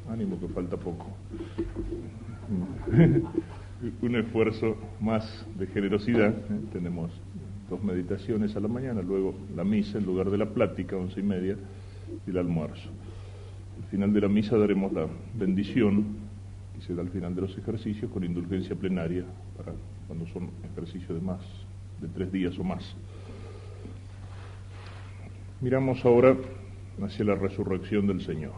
ánimo que falta poco. Un esfuerzo más de generosidad. Tenemos 2 meditaciones a la mañana, luego la misa en lugar de la plática, 11:30, y el almuerzo. Al final de la misa daremos la bendición, que se da al final de los ejercicios, con indulgencia plenaria, para cuando son ejercicios de 3 días o más. Miramos ahora hacia la resurrección del Señor.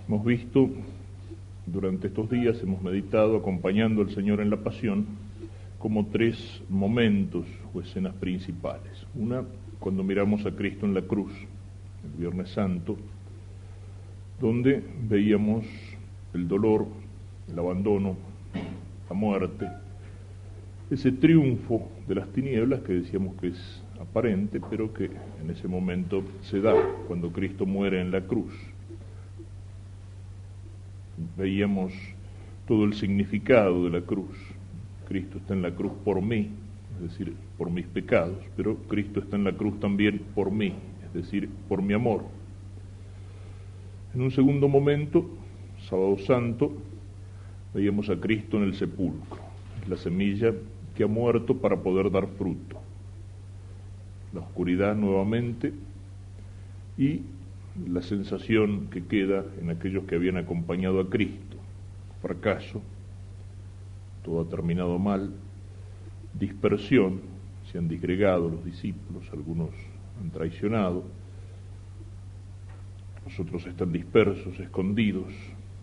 Hemos visto durante estos días, hemos meditado acompañando al Señor en la pasión, como 3 momentos o escenas principales. Una, cuando miramos a Cristo en la cruz, el Viernes Santo, donde veíamos el dolor, el abandono, la muerte, ese triunfo de las tinieblas que decíamos que es aparente, pero que en ese momento se da cuando Cristo muere en la cruz. Veíamos todo el significado de la cruz. Cristo está en la cruz por mí, es decir, por mis pecados, pero Cristo está en la cruz también por mí, es decir, por mi amor. En un segundo momento, Sábado Santo, veíamos a Cristo en el sepulcro, es la semilla que ha muerto para poder dar fruto. La oscuridad nuevamente y la sensación que queda en aquellos que habían acompañado a Cristo: fracaso, todo ha terminado mal, dispersión, se han disgregado los discípulos, algunos han traicionado, los otros están dispersos, escondidos,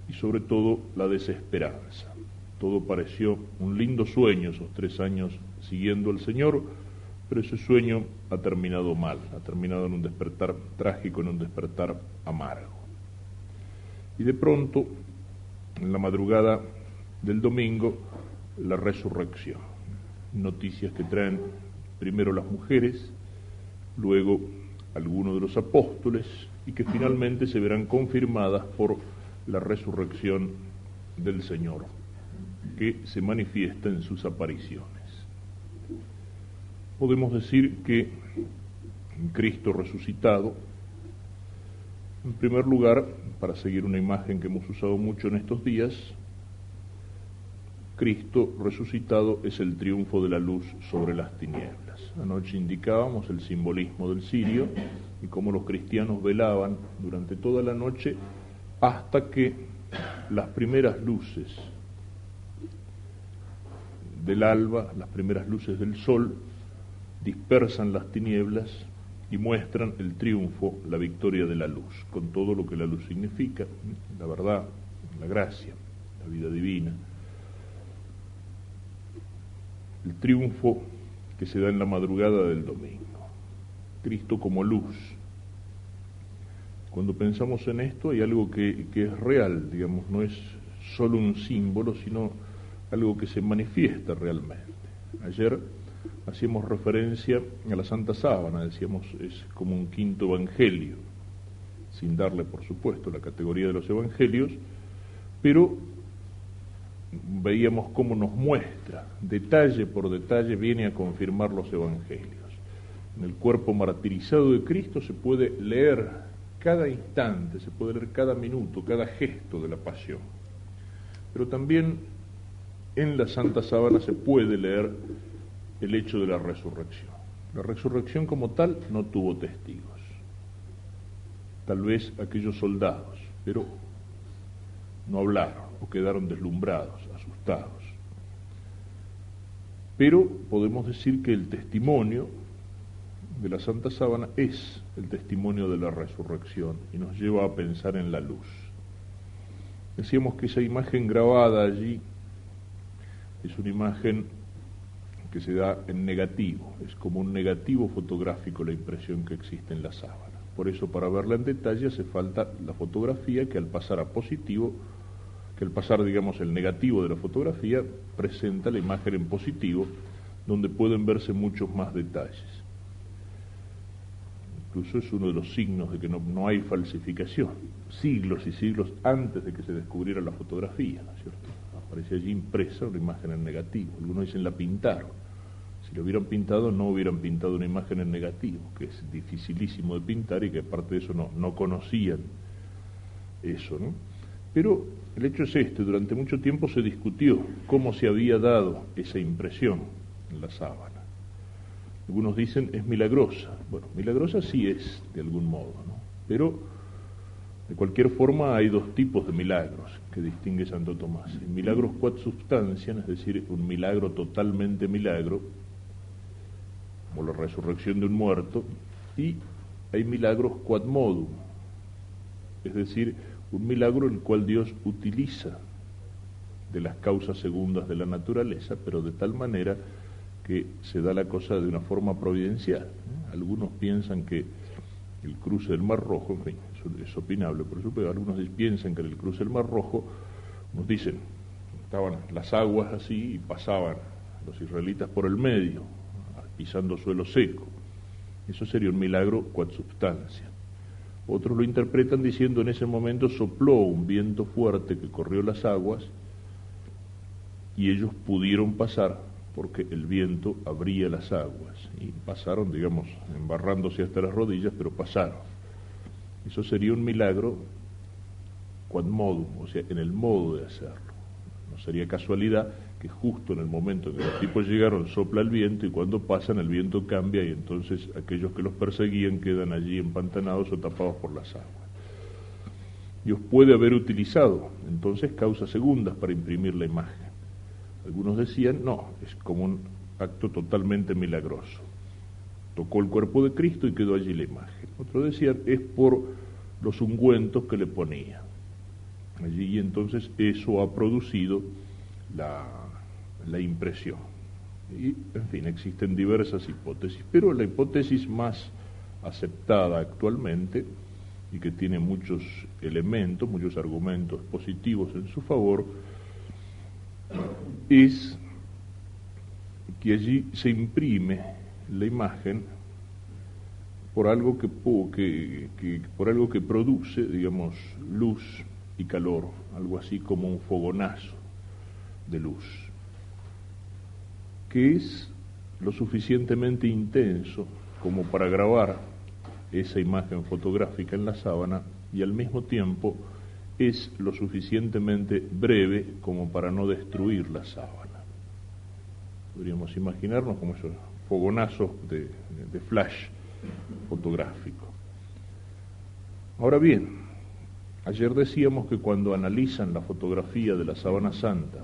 y sobre todo la desesperanza. Todo pareció un lindo sueño esos 3 años siguiendo al Señor, pero ese sueño ha terminado mal, ha terminado en un despertar trágico, en un despertar amargo. Y de pronto, en la madrugada del domingo, la resurrección. Noticias que traen primero las mujeres, luego algunos de los apóstoles, y que finalmente se verán confirmadas por la resurrección del Señor, que se manifiesta en sus apariciones. Podemos decir que Cristo resucitado, en primer lugar, para seguir una imagen que hemos usado mucho en estos días, Cristo resucitado es el triunfo de la luz sobre las tinieblas. Anoche indicábamos el simbolismo del cirio y cómo los cristianos velaban durante toda la noche hasta que las primeras luces del alba, las primeras luces del sol, dispersan las tinieblas y muestran el triunfo, la victoria de la luz, con todo lo que la luz significa, la verdad, la gracia, la vida divina. El triunfo que se da en la madrugada del domingo. Cristo como luz. Cuando pensamos en esto hay algo que es real, digamos, no es solo un símbolo, sino algo que se manifiesta realmente. Ayer hacíamos referencia a la Santa Sábana, decíamos, es como un quinto evangelio, sin darle, por supuesto, la categoría de los evangelios, pero veíamos cómo nos muestra, detalle por detalle, viene a confirmar los evangelios. En el cuerpo martirizado de Cristo se puede leer cada instante, se puede leer cada minuto, cada gesto de la pasión. Pero también en la Santa Sábana se puede leer el hecho de la resurrección. La resurrección como tal no tuvo testigos, tal vez aquellos soldados, pero no hablaron o quedaron deslumbrados, asustados. Pero podemos decir que el testimonio de la Santa Sábana es el testimonio de la resurrección y nos lleva a pensar en la luz. Decíamos que esa imagen grabada allí es una imagen que se da en negativo, es como un negativo fotográfico la impresión que existe en la sábana. Por eso, para verla en detalle hace falta la fotografía, que al pasar a positivo, que al pasar, digamos, el negativo de la fotografía, presenta la imagen en positivo, donde pueden verse muchos más detalles. Incluso es uno de los signos de que no hay falsificación. Siglos y siglos antes de que se descubriera la fotografía, ¿no es cierto? Aparece allí impresa una imagen en negativo. Algunos dicen la pintaron. Si lo hubieran pintado, no hubieran pintado una imagen en negativo, que es dificilísimo de pintar y que aparte de eso no conocían eso, ¿no? Pero el hecho es este: durante mucho tiempo se discutió cómo se había dado esa impresión en la sábana. Algunos dicen es milagrosa. Bueno, milagrosa sí es, de algún modo, ¿no? Pero de cualquier forma hay dos tipos de milagros que distingue Santo Tomás: el milagros quod substantiam, es decir, un milagro totalmente milagro, como la resurrección de un muerto, y hay milagros quod modum, es decir, un milagro en el cual Dios utiliza de las causas segundas de la naturaleza, pero de tal manera que se da la cosa de una forma providencial. Algunos piensan que el cruce del Mar Rojo, en fin, eso es opinable, por eso, pero algunos piensan que en el cruce del Mar Rojo, nos dicen, estaban las aguas así y pasaban los israelitas por el medio, pisando suelo seco. Eso sería un milagro quod substantiam. Otros lo interpretan diciendo: en ese momento sopló un viento fuerte que corrió las aguas y ellos pudieron pasar porque el viento abría las aguas, y pasaron, digamos, embarrándose hasta las rodillas, pero pasaron. Eso sería un milagro quod modum, o sea, en el modo de hacerlo. No sería casualidad que justo en el momento en que los tipos llegaron sopla el viento, y cuando pasan el viento cambia, y entonces aquellos que los perseguían quedan allí empantanados o tapados por las aguas. Dios puede haber utilizado entonces causas segundas para imprimir la imagen. Algunos decían, no, es como un acto totalmente milagroso. Tocó el cuerpo de Cristo y quedó allí la imagen. Otros decían, es por los ungüentos que le ponía allí, y entonces eso ha producido la impresión. Y, en fin, existen diversas hipótesis, pero la hipótesis más aceptada actualmente, y que tiene muchos elementos, muchos argumentos positivos en su favor, es que allí se imprime la imagen por algo que por algo que produce, digamos, luz y calor, algo así como un fogonazo de luz, que es lo suficientemente intenso como para grabar esa imagen fotográfica en la sábana, y al mismo tiempo es lo suficientemente breve como para no destruir la sábana. Podríamos imaginarnos como esos fogonazos de flash fotográfico. Ahora bien, ayer decíamos que cuando analizan la fotografía de la sábana santa,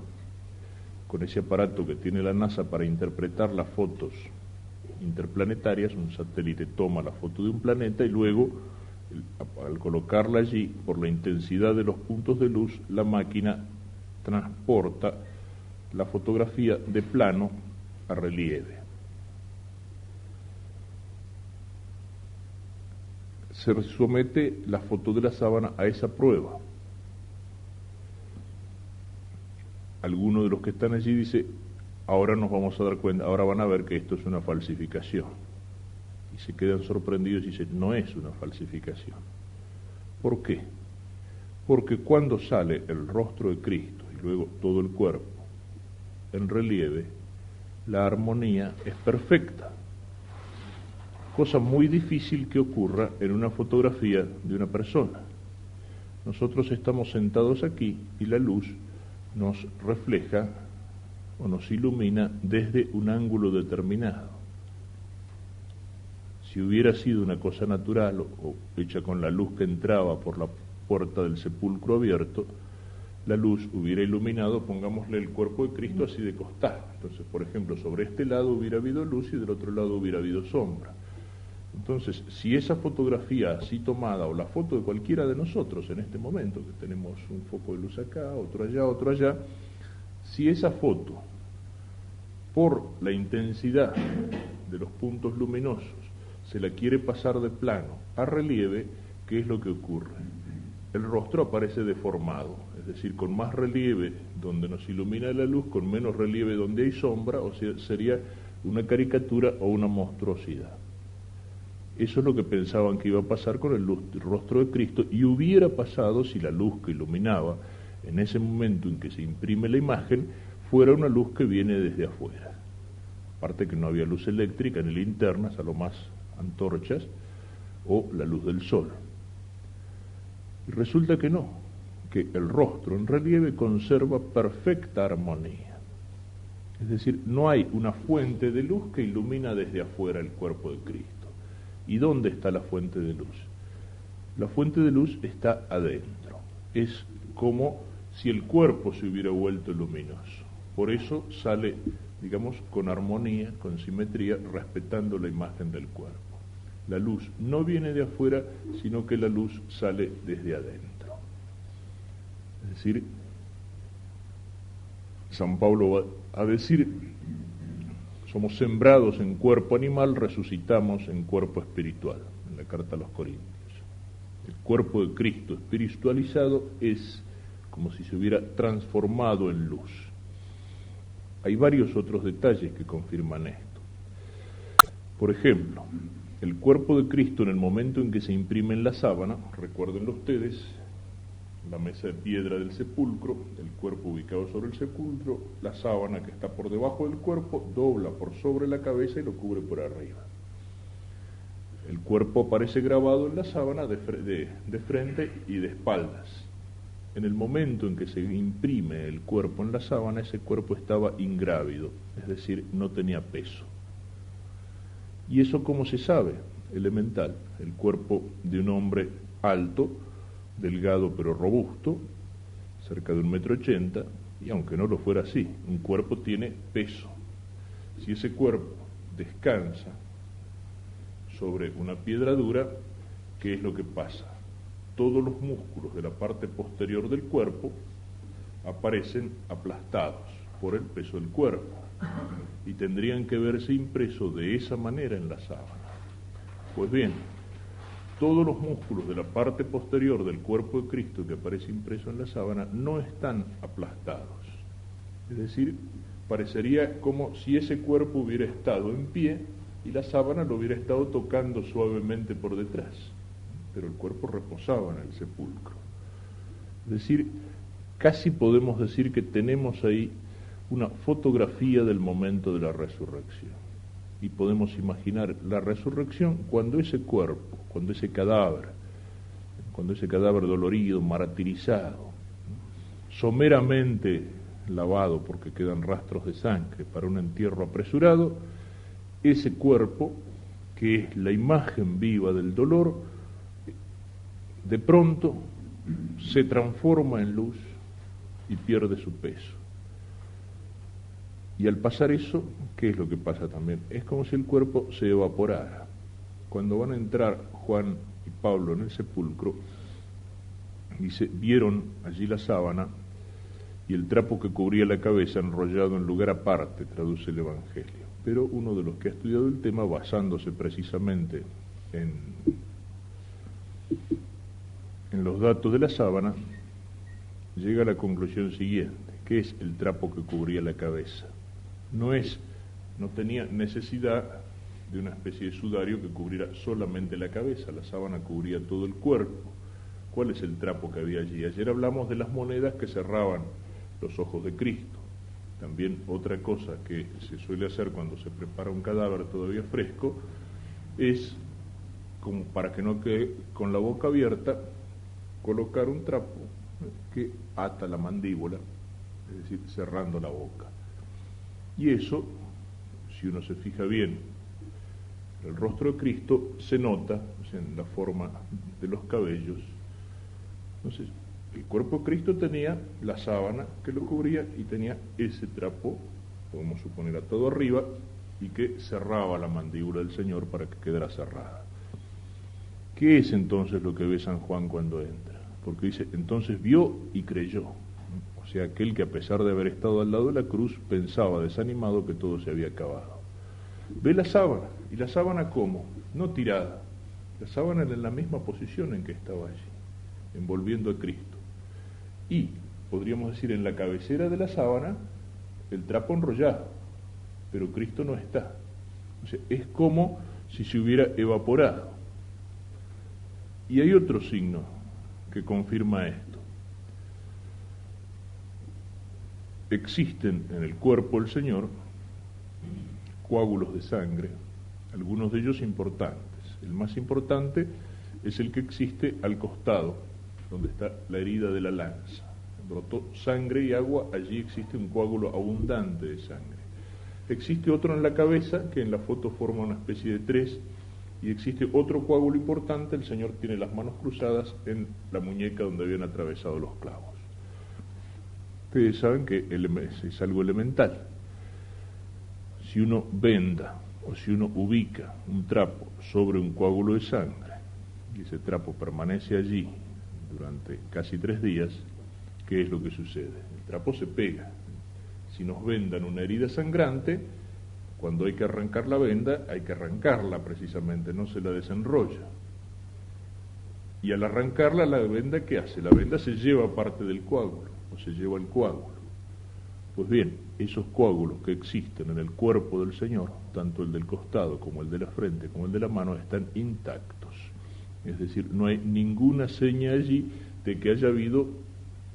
con ese aparato que tiene la NASA para interpretar las fotos interplanetarias, un satélite toma la foto de un planeta y luego, al colocarla allí, por la intensidad de los puntos de luz, la máquina transporta la fotografía de plano a relieve. Se somete la foto de la sábana a esa prueba. Alguno de los que están allí dice, ahora nos vamos a dar cuenta, ahora van a ver que esto es una falsificación. Y se quedan sorprendidos y dicen, no es una falsificación. ¿Por qué? Porque cuando sale el rostro de Cristo y luego todo el cuerpo en relieve, la armonía es perfecta. Cosa muy difícil que ocurra en una fotografía de una persona. Nosotros estamos sentados aquí y la luz nos refleja o nos ilumina desde un ángulo determinado. Si hubiera sido una cosa natural o hecha con la luz que entraba por la puerta del sepulcro abierto, la luz hubiera iluminado, pongámosle, el cuerpo de Cristo así de costado. Entonces, por ejemplo, sobre este lado hubiera habido luz y del otro lado hubiera habido sombra. Entonces, si esa fotografía así tomada, o la foto de cualquiera de nosotros en este momento, que tenemos un foco de luz acá, otro allá, si esa foto, por la intensidad de los puntos luminosos, se la quiere pasar de plano a relieve, ¿qué es lo que ocurre? El rostro aparece deformado, es decir, con más relieve donde nos ilumina la luz, con menos relieve donde hay sombra, o sea, sería una caricatura o una monstruosidad. Eso es lo que pensaban que iba a pasar con el rostro de Cristo, y hubiera pasado si la luz que iluminaba en ese momento en que se imprime la imagen fuera una luz que viene desde afuera. Aparte que no había luz eléctrica ni linternas, a lo más antorchas o la luz del sol. Y resulta que no, que el rostro en relieve conserva perfecta armonía. Es decir, no hay una fuente de luz que ilumina desde afuera el cuerpo de Cristo. ¿Y dónde está la fuente de luz? La fuente de luz está adentro. Es como si el cuerpo se hubiera vuelto luminoso. Por eso sale, digamos, con armonía, con simetría, respetando la imagen del cuerpo. La luz no viene de afuera, sino que la luz sale desde adentro. Es decir, San Pablo va a decir, somos sembrados en cuerpo animal, resucitamos en cuerpo espiritual, en la carta a los Corintios. El cuerpo de Cristo espiritualizado es como si se hubiera transformado en luz. Hay varios otros detalles que confirman esto. Por ejemplo, el cuerpo de Cristo en el momento en que se imprime en la sábana, recuérdenlo ustedes, la mesa de piedra del sepulcro, el cuerpo ubicado sobre el sepulcro, la sábana que está por debajo del cuerpo, dobla por sobre la cabeza y lo cubre por arriba. El cuerpo aparece grabado en la sábana de frente y de espaldas. En el momento en que se imprime el cuerpo en la sábana, ese cuerpo estaba ingrávido, es decir, no tenía peso. ¿Y eso cómo se sabe? Elemental. El cuerpo de un hombre alto, delgado pero robusto, cerca de 1,80 m, y aunque no lo fuera así, un cuerpo tiene peso. Si ese cuerpo descansa sobre una piedra dura, ¿qué es lo que pasa? Todos los músculos de la parte posterior del cuerpo aparecen aplastados por el peso del cuerpo y tendrían que verse impresos de esa manera en la sábana. Pues bien, todos los músculos de la parte posterior del cuerpo de Cristo que aparece impreso en la sábana no están aplastados. Es decir, parecería como si ese cuerpo hubiera estado en pie y la sábana lo hubiera estado tocando suavemente por detrás, pero el cuerpo reposaba en el sepulcro. Es decir, casi podemos decir que tenemos ahí una fotografía del momento de la resurrección. Y podemos imaginar la resurrección cuando ese cuerpo, cuando ese cadáver dolorido, martirizado, someramente lavado porque quedan rastros de sangre para un entierro apresurado, ese cuerpo, que es la imagen viva del dolor, de pronto se transforma en luz y pierde su peso. Y al pasar eso, ¿qué es lo que pasa también? Es como si el cuerpo se evaporara. Cuando van a entrar Juan y Pablo en el sepulcro, dice, vieron allí la sábana y el trapo que cubría la cabeza enrollado en lugar aparte, traduce el Evangelio. Pero uno de los que ha estudiado el tema, basándose precisamente en los datos de la sábana, llega a la conclusión siguiente: ¿qué es el trapo que cubría la cabeza? No tenía necesidad de una especie de sudario que cubriera solamente la cabeza, la sábana cubría todo el cuerpo. ¿Cuál es el trapo que había allí? Ayer hablamos de las monedas que cerraban los ojos de Cristo. También otra cosa que se suele hacer cuando se prepara un cadáver todavía fresco es, como para que no quede con la boca abierta, colocar un trapo que ata la mandíbula, es decir, cerrando la boca. Y eso, si uno se fija bien, el rostro de Cristo se nota, o sea, en la forma de los cabellos. Entonces, el cuerpo de Cristo tenía la sábana que lo cubría y tenía ese trapo, podemos suponer, atado arriba, y que cerraba la mandíbula del Señor para que quedara cerrada. ¿Qué es entonces lo que ve San Juan cuando entra? Porque dice, entonces vio y creyó. O sea, aquel que a pesar de haber estado al lado de la cruz, pensaba desanimado que todo se había acabado. Ve la sábana, ¿y la sábana cómo? No tirada. La sábana en la misma posición en que estaba allí, envolviendo a Cristo. Y, podríamos decir, en la cabecera de la sábana, el trapo enrollado, pero Cristo no está. O sea, es como si se hubiera evaporado. Y hay otro signo que confirma esto. Existen en el cuerpo del Señor coágulos de sangre, algunos de ellos importantes. El más importante es el que existe al costado donde está la herida de la lanza. Brotó sangre y agua, allí existe un coágulo abundante de sangre. Existe otro en la cabeza, que en la foto forma una especie de 3, y existe otro coágulo importante, el Señor tiene las manos cruzadas en la muñeca donde habían atravesado los clavos. Ustedes saben que es algo elemental. Si uno venda o si uno ubica un trapo sobre un coágulo de sangre y ese trapo permanece allí durante casi 3 días, ¿qué es lo que sucede? El trapo se pega. Si nos vendan una herida sangrante, cuando hay que arrancar la venda, hay que arrancarla precisamente, no se la desenrolla. Y al arrancarla, la venda, ¿qué hace? La venda se lleva parte del coágulo, o se lleva el coágulo. Pues bien, esos coágulos que existen en el cuerpo del Señor, tanto el del costado como el de la frente, como el de la mano, están intactos. Es decir, no hay ninguna seña allí de que haya habido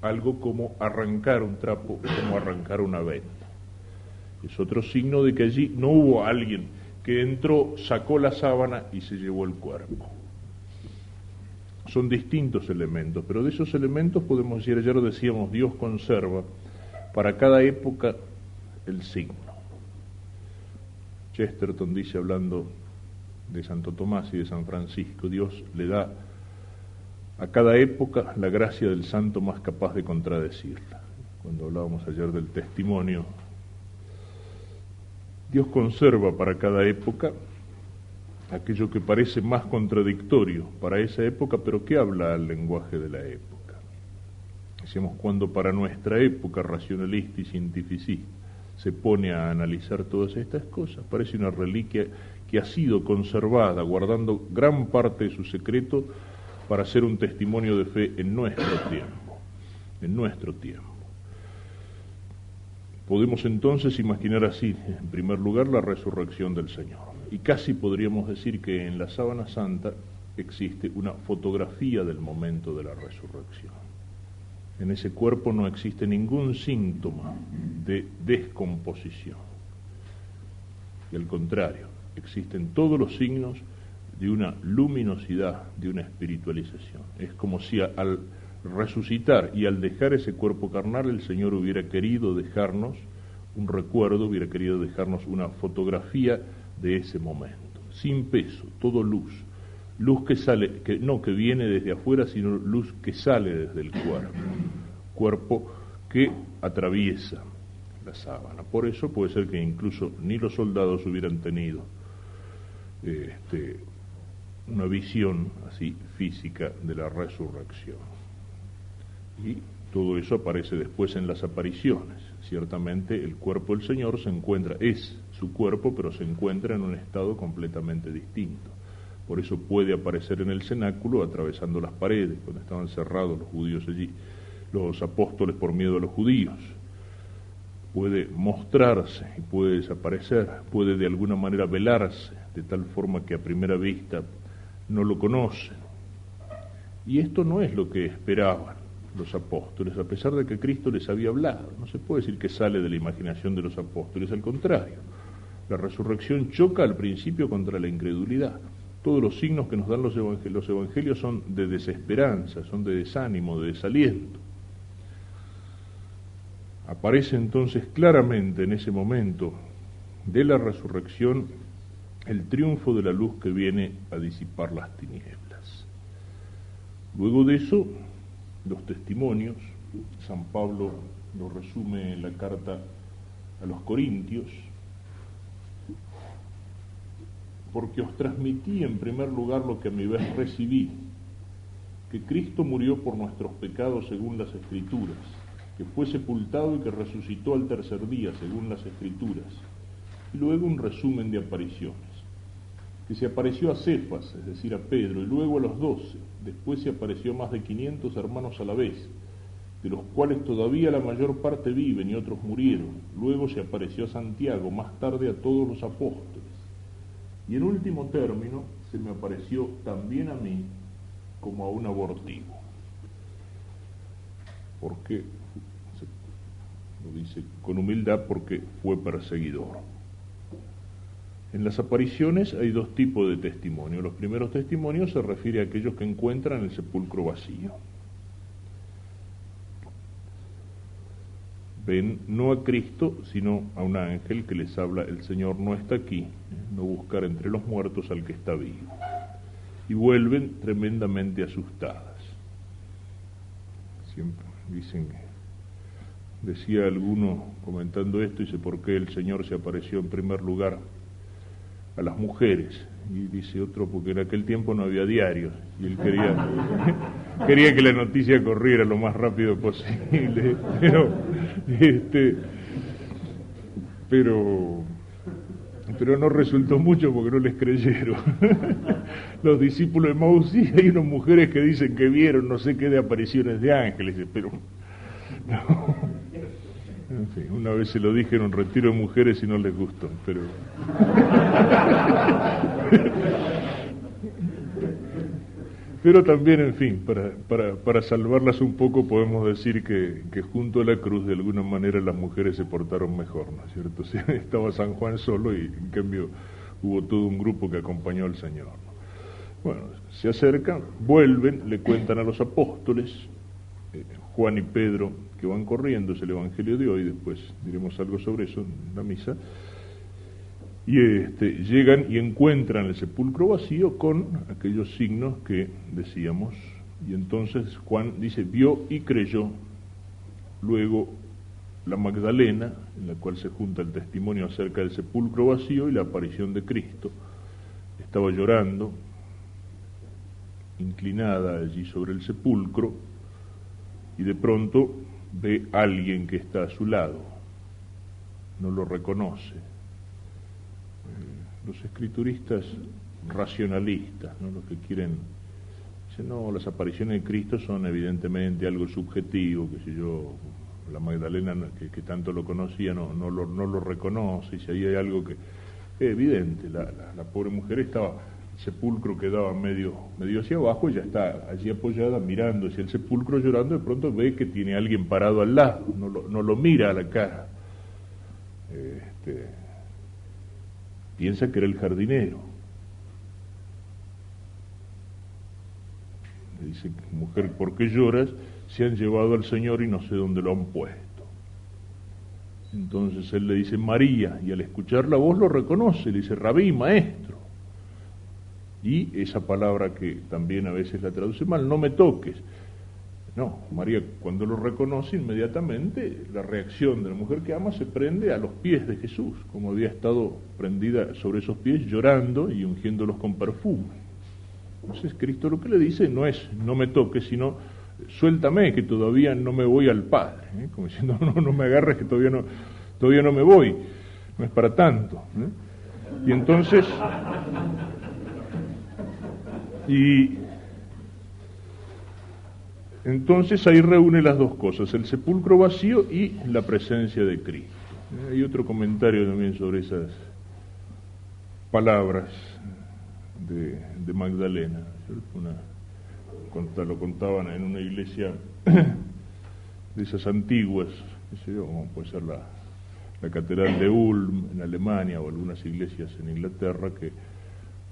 algo como arrancar un trapo, como arrancar una venda. Es otro signo de que allí no hubo alguien que entró, sacó la sábana y se llevó el cuerpo. Son distintos elementos, pero de esos elementos podemos decir, ayer lo decíamos, Dios conserva para cada época el signo. Chesterton dice, hablando de Santo Tomás y de San Francisco, Dios le da a cada época la gracia del santo más capaz de contradecirla. Cuando hablábamos ayer del testimonio, Dios conserva para cada época aquello que parece más contradictorio para esa época, pero que habla al lenguaje de la época. Decíamos, cuando para nuestra época racionalista y cientificista se pone a analizar todas estas cosas, parece una reliquia que ha sido conservada, guardando gran parte de su secreto para ser un testimonio de fe en nuestro tiempo, en nuestro tiempo. Podemos entonces imaginar así, en primer lugar, la resurrección del Señor. Y casi podríamos decir que en la sábana santa existe una fotografía del momento de la resurrección. En ese cuerpo no existe ningún síntoma de descomposición. Y al contrario, existen todos los signos de una luminosidad, de una espiritualización. Es como si al resucitar y al dejar ese cuerpo carnal, el Señor hubiera querido dejarnos un recuerdo, hubiera querido dejarnos una fotografía de ese momento, sin peso, todo luz, luz que sale, que viene desde afuera, sino luz que sale desde el cuerpo que atraviesa la sábana. Por eso puede ser que incluso ni los soldados hubieran tenido una visión así física de la resurrección. Y todo eso aparece después en las apariciones. Ciertamente el cuerpo del Señor es su cuerpo, pero se encuentra en un estado completamente distinto. Por eso puede aparecer en el cenáculo atravesando las paredes, cuando estaban cerrados los judíos allí, los apóstoles por miedo a los judíos. Puede mostrarse y puede desaparecer, puede de alguna manera velarse, de tal forma que a primera vista no lo conocen. Y esto no es lo que esperaban los apóstoles, a pesar de que Cristo les había hablado. No se puede decir que sale de la imaginación de los apóstoles, al contrario. La resurrección choca al principio contra la incredulidad. Todos los signos que nos dan los evangelios son de desesperanza, son de desánimo, de desaliento. Aparece entonces claramente en ese momento de la resurrección el triunfo de la luz que viene a disipar las tinieblas. Luego de eso, los testimonios, San Pablo lo resume en la carta a los Corintios, porque os transmití en primer lugar lo que a mi vez recibí, que Cristo murió por nuestros pecados según las Escrituras, que fue sepultado y que resucitó al tercer día según las Escrituras, y luego un resumen de apariciones, que se apareció a Cefas, es decir, a Pedro, y luego a los 12, después se apareció a más de 500 hermanos a la vez, de los cuales todavía la mayor parte viven y otros murieron, luego se apareció a Santiago, más tarde a todos los apóstoles, y en último término se me apareció también a mí como a un abortivo. Porque, lo dice con humildad, porque fue perseguidor. En las apariciones hay dos tipos de testimonio. Los primeros testimonios se refieren a aquellos que encuentran el sepulcro vacío. ven no a Cristo, sino a un ángel que les habla: el Señor no está aquí, no buscar entre los muertos al que está vivo. Y vuelven tremendamente asustadas. Siempre dicen, decía alguno comentando esto, dice: ¿por qué el Señor se apareció en primer lugar a las mujeres? Y dice otro: porque en aquel tiempo no había diarios y él quería que la noticia corriera lo más rápido posible, pero no resultó mucho porque no les creyeron. Los discípulos de Maús, sí, hay unas mujeres que dicen que vieron no sé qué de apariciones de ángeles, pero no. En fin, una vez se lo dije en un retiro de mujeres y no les gustó, pero también, en fin, para salvarlas un poco podemos decir que junto a la cruz de alguna manera las mujeres se portaron mejor, ¿no es cierto? O sea, estaba San Juan solo y en cambio hubo todo un grupo que acompañó al Señor, ¿no? Bueno, se acercan, vuelven, le cuentan a los apóstoles, Juan y Pedro, que van corriendo, es el Evangelio de hoy, después diremos algo sobre eso en la misa, y llegan y encuentran el sepulcro vacío con aquellos signos que decíamos, y entonces Juan dice: vio y creyó. Luego la Magdalena, en la cual se junta el testimonio acerca del sepulcro vacío y la aparición de Cristo, estaba llorando, inclinada allí sobre el sepulcro, y de pronto ve a alguien que está a su lado, no lo reconoce. Los escrituristas racionalistas, ¿no?, los que quieren, dicen: no, las apariciones de Cristo son evidentemente algo subjetivo, que si yo, la Magdalena que tanto lo conocía no lo reconoce, y si ahí hay algo que es evidente, la pobre mujer estaba, el sepulcro quedaba medio hacia abajo, ella está allí apoyada mirando hacia el sepulcro llorando, de pronto ve que tiene alguien parado al lado, no lo mira a la cara, piensa que era el jardinero. Le dice: mujer, ¿por qué lloras? Se han llevado al Señor y no sé dónde lo han puesto. Entonces él le dice: María, y al escuchar la voz lo reconoce, le dice: Rabí, maestro. Y esa palabra que también a veces la traduce mal, no me toques. No, María, cuando lo reconoce, inmediatamente la reacción de la mujer que ama se prende a los pies de Jesús, como había estado prendida sobre esos pies, llorando y ungiéndolos con perfume. Entonces Cristo lo que le dice no es: no me toques, sino: suéltame, que todavía no me voy al Padre, como diciendo: no me agarres, que todavía no me voy, no es para tanto, Y entonces ahí reúne las dos cosas: el sepulcro vacío y la presencia de Cristo. Hay otro comentario también sobre esas palabras de Magdalena, lo contaban en una iglesia de esas antiguas, qué sé yo, como puede ser la Catedral de Ulm en Alemania, o algunas iglesias en Inglaterra que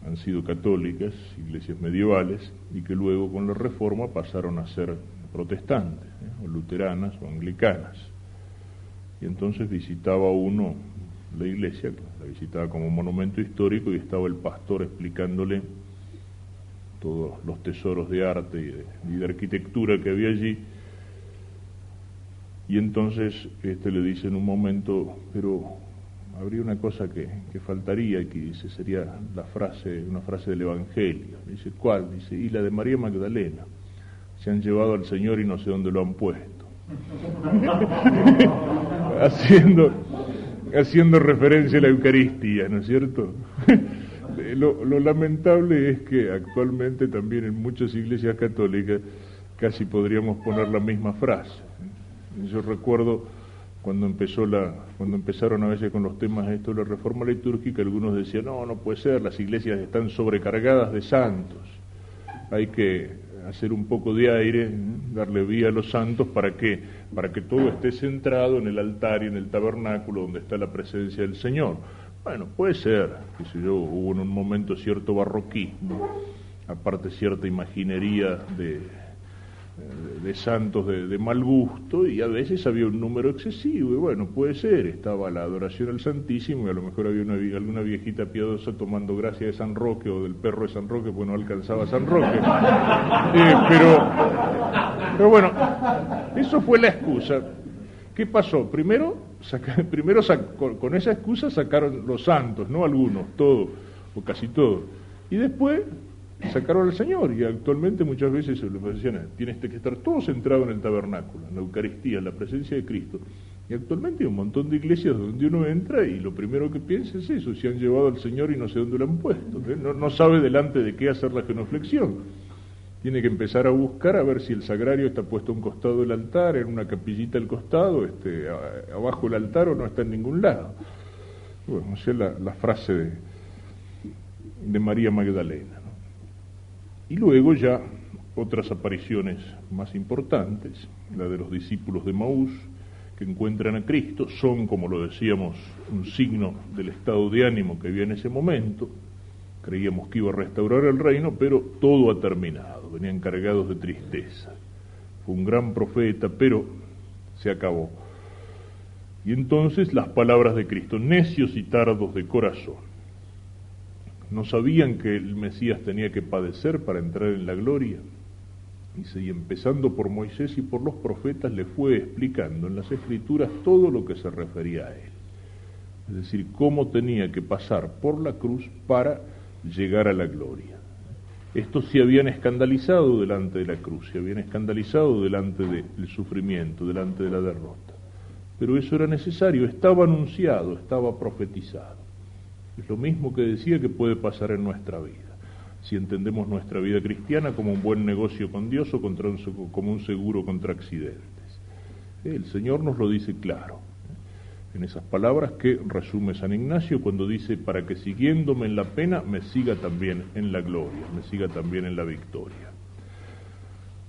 han sido católicas, iglesias medievales, y que luego con la Reforma pasaron a ser protestantes, o luteranas o anglicanas. Y entonces visitaba uno la iglesia, la visitaba como monumento histórico, y estaba el pastor explicándole todos los tesoros de arte y de arquitectura que había allí. Y entonces le dice en un momento: pero habría una cosa que faltaría, que dice, sería una frase del Evangelio. Dice: ¿cuál? Dice: y la de María Magdalena. Se han llevado al Señor y no sé dónde lo han puesto. haciendo referencia a la Eucaristía, ¿no es cierto? Lo lamentable es que actualmente también en muchas iglesias católicas casi podríamos poner la misma frase. Yo recuerdo cuando empezaron a veces con los temas estos de la reforma litúrgica, algunos decían: no puede ser, las iglesias están sobrecargadas de santos, hay que hacer un poco de aire, darle vía a los santos para que todo esté centrado en el altar y en el tabernáculo donde está la presencia del Señor. Bueno, puede ser, qué sé yo, hubo en un momento cierto barroquismo, aparte cierta imaginería de santos de mal gusto, y a veces había un número excesivo, y bueno, puede ser, estaba la adoración al Santísimo, y a lo mejor había alguna viejita piadosa tomando gracia de San Roque o del perro de San Roque, pues no alcanzaba a San Roque. Pero bueno, eso fue la excusa. ¿Qué pasó? Primero con esa excusa sacaron los santos, no algunos, todos, o casi todos, y después sacaron al Señor, y actualmente muchas veces se les decían, tienes que estar todo centrado en el tabernáculo, en la Eucaristía, en la presencia de Cristo. Y actualmente hay un montón de iglesias donde uno entra y lo primero que piensa es eso, si han llevado al Señor y no sé dónde lo han puesto, no sabe delante de qué hacer la genuflexión. Tiene que empezar a buscar a ver si el sagrario está puesto a un costado del altar, en una capillita al costado, abajo el altar, o no está en ningún lado. Bueno, esa es la frase de María Magdalena. Y luego ya otras apariciones más importantes, la de los discípulos de Maús, que encuentran a Cristo, son, como lo decíamos, un signo del estado de ánimo que había en ese momento. Creíamos que iba a restaurar el reino, pero todo ha terminado, venían cargados de tristeza. Fue un gran profeta, pero se acabó. Y entonces las palabras de Cristo, necios y tardos de corazón. ¿No sabían que el Mesías tenía que padecer para entrar en la gloria? Y empezando por Moisés y por los profetas, le fue explicando en las Escrituras todo lo que se refería a él. Es decir, cómo tenía que pasar por la cruz para llegar a la gloria. Estos se habían escandalizado delante de la cruz, se habían escandalizado delante del sufrimiento, delante de la derrota. Pero eso era necesario, estaba anunciado, estaba profetizado. Es lo mismo que decía que puede pasar en nuestra vida. Si entendemos nuestra vida cristiana como un buen negocio con Dios o como un seguro contra accidentes. El Señor nos lo dice claro, en esas palabras que resume San Ignacio cuando dice, para que siguiéndome en la pena me siga también en la gloria, me siga también en la victoria.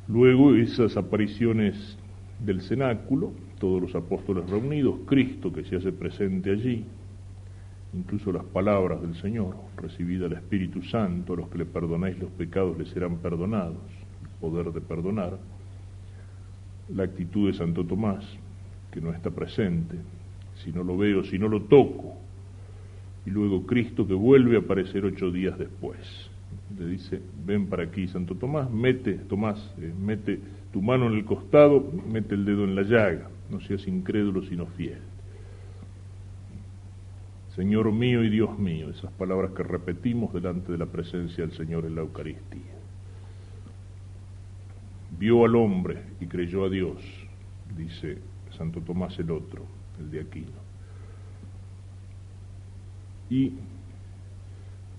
Luego esas apariciones del cenáculo, todos los apóstoles reunidos, Cristo que se hace presente allí, incluso las palabras del Señor, recibida el Espíritu Santo, a los que le perdonáis los pecados les serán perdonados, el poder de perdonar, la actitud de Santo Tomás, que no está presente, si no lo veo, si no lo toco, y luego Cristo que vuelve a aparecer 8 días después, le dice, ven para aquí Santo Tomás, mete tu mano en el costado, mete el dedo en la llaga, no seas incrédulo sino fiel. Señor mío y Dios mío, esas palabras que repetimos delante de la presencia del Señor en la Eucaristía. Vio al hombre y creyó a Dios, dice Santo Tomás el otro, el de Aquino. Y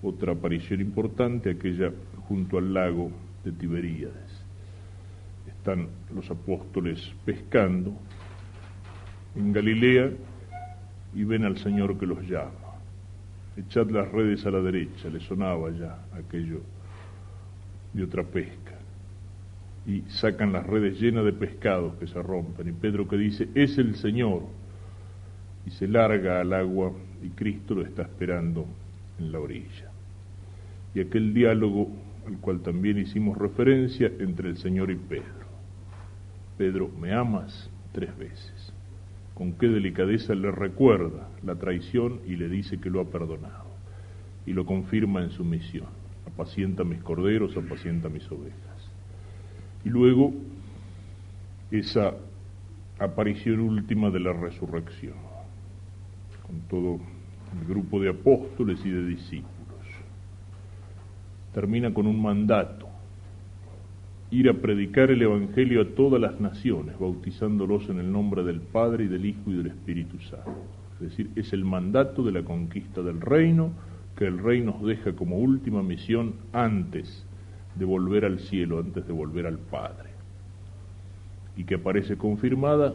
otra aparición importante, aquella junto al lago de Tiberíades. Están los apóstoles pescando en Galilea y ven al Señor que los llama. Echad las redes a la derecha, le sonaba ya aquello de otra pesca. Y sacan las redes llenas de pescados que se rompen. Y Pedro que dice, es el Señor. Y se larga al agua y Cristo lo está esperando en la orilla. Y aquel diálogo al cual también hicimos referencia entre el Señor y Pedro. Pedro, ¿me amas? 3 veces. Con qué delicadeza le recuerda la traición y le dice que lo ha perdonado. Y lo confirma en su misión. Apacienta mis corderos, apacienta mis ovejas. Y luego esa aparición última de la resurrección, con todo el grupo de apóstoles y de discípulos. Termina con un mandato, ir a predicar el Evangelio a todas las naciones, bautizándolos en el nombre del Padre y del Hijo y del Espíritu Santo. Es decir, es el mandato de la conquista del reino, que el Rey nos deja como última misión antes de volver al cielo, antes de volver al Padre, y que aparece confirmada